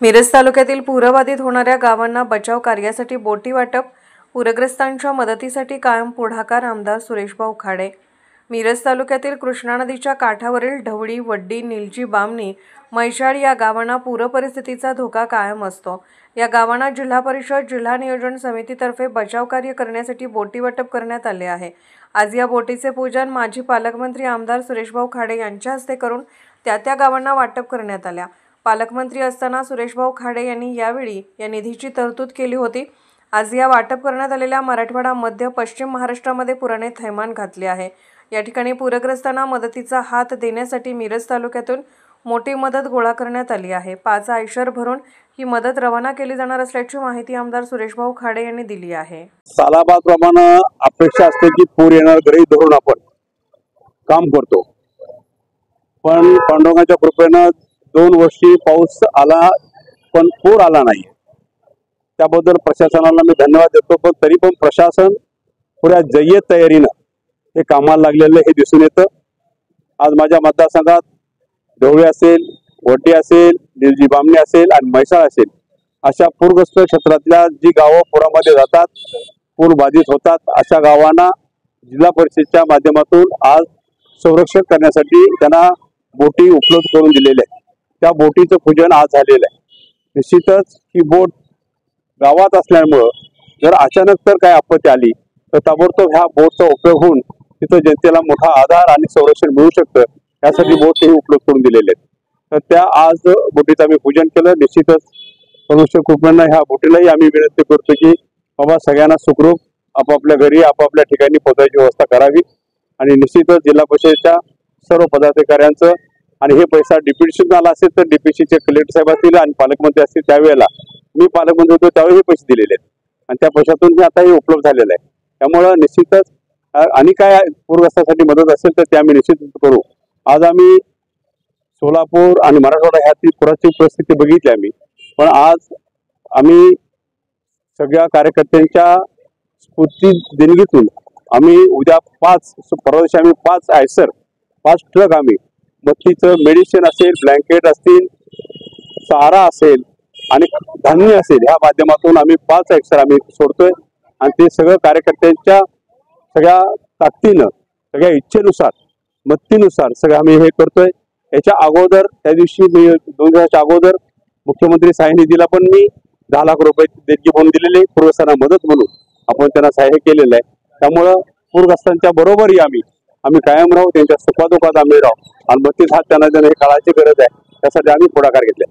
मिरज तालुक्यातील पूरबाधित होणाऱ्या गावांना बचाव कार्यासाठी बोटी वाटप, पूरग्रस्तांच्या मदतीसाठी कायम पुढाकार आमदार सुरेशभाऊ खाडे। मिरज तालुक्यातील कृष्णा नदीच्या काठावरील ढवळी, वड्डी, निलजी, बामणी, मैशाळ या गावांना पूरपरिस्थितीचा धोका कायम असतो। या गावांना जिल्हा परिषद, जिल्हा नियोजन समितीतर्फे बचाव कार्य करण्यासाठी बोटी वाटप करण्यात आले आहे। आज या बोटीचे पूजन माजी पालकमंत्री आमदार सुरेशभाऊ खाडे यांच्या हस्ते करून त्या गावांना वाटप करण्यात आल्या। पालकमंत्री असताना सुरेशभाऊ खाडे यांनी यावेळी या निधीची तरतूद केली होती। आज या वाटप करण्यात आलेल्या मराठवाडा, मध्य, पश्चिम महाराष्ट्रामध्ये पुराने थैमान घातले आहे। या ठिकाणी पूरग्रस्तांना मदतीचा हात देण्यासाठी मिरज तालुक्यातून मोठी मदत गोळा करण्यात आली आहे। 5 आयशर भरून ही मदत रवाना केली जाणार असल्याची माहिती आमदार सुरेशभाऊ खाडे यांनी दिली आहे। सालाबादप्रमाणे अपेक्षा असते की पूर येणार गृहीत धरून आपण काम करतो, पण पांडुरंगाच्या कृपेने 2 वर्षी पाऊस आला पण पूर आला नाही। त्याबद्दल प्रशासनाला मी धन्यवाद देतो, पण तरी पण प्रशासन पुऱ्या जय्यत तयारीनं हे कामाला लागलेलं हे दिसून येतं। आज माझ्या मतदारसंघात ढवळी असेल, वड्डी असेल, निलजी, बामणी असेल आणि मैसाळ असेल अशा पूरग्रस्त क्षेत्रातल्या जी गावं पुरामध्ये जातात, पूर बाधित होतात, अशा गावांना जिल्हा परिषदेच्या माध्यमातून आज संरक्षण करण्यासाठी त्यांना बोटी उपलब्ध करून दिलेल्या आहेत। त्या बोटीचं पूजन आज झालेलं आहे। निश्चितच ही बोट गावात असल्यामुळं जर अचानक तर काय आपत्ती आली तर ताबडतोब ह्या बोटचा उपयोग होऊन तिथं जनतेला मोठा आधार आणि संरक्षण मिळू शकतं, यासाठी बोट हे उपलब्ध करून दिलेले आहेत। तर त्या आज बोटीचं आम्ही पूजन केलं। निश्चितच परमेश्वर कृपेने ह्या बोटीलाही आम्ही विनंती करतो की बाबा सगळ्यांना सुखरूप आपापल्या घरी आपापल्या ठिकाणी पोहोचायची व्यवस्था करावी आणि निश्चितच जिल्हा परिषदेच्या सर्व पदाधिकाऱ्यांचं आणि हे पैसा डीपीसीतून आला असेल तर डीपीसीचे कलेक्टर साहेब असतील आणि पालकमंत्री असतील त्यावेळेला मी पालकमंत्री होतो त्यावेळी हे पैसे दिलेले आहेत आणि त्या पैशातून हे आता हे उपलब्ध झालेलं आहे। त्यामुळं निश्चितच आणि काय पूरग्रस्तांसाठी मदत असेल तर ते आम्ही निश्चित करू। आज आम्ही सोलापूर आणि मराठवाडा ह्याची पुराची परिस्थिती बघितली आम्ही, पण आज आम्ही सगळ्या कार्यकर्त्यांच्या स्फूर्ती देणगीतून आम्ही उद्या परवा दिवशी आम्ही 5 आयसर 5 ट्रक आम्ही मच्छीचं मेडिसिन असेल, ब्लँकेट असतील, चारा असेल आणि धान्य असेल ह्या माध्यमातून आम्ही 5 आयसर आम्ही सोडतोय आणि ते सगळं कार्यकर्त्यांच्या सगळ्या ताकदीनं, सगळ्या इच्छेनुसार, मत्तीनुसार सगळं आम्ही हे करतोय। याच्या अगोदर त्या दिवशी मी 2 दिवसाच्या अगोदर मुख्यमंत्री सहाय्य निधीला पण मी 10 लाख रुपये देणगी म्हणून दिलेले, पूरग्रस्तांना मदत म्हणून आपण त्यांना सहाय्य केलेलं आहे। त्यामुळं पूरग्रस्तांच्या बरोबरही आम्ही कायम राहू, त्यांच्या सुखादुखात आम्ही राहू आणि मदतीचा हात त्यांना देणं हे काळाची गरज आहे, त्यासाठी आम्ही पुढाकार घेतला।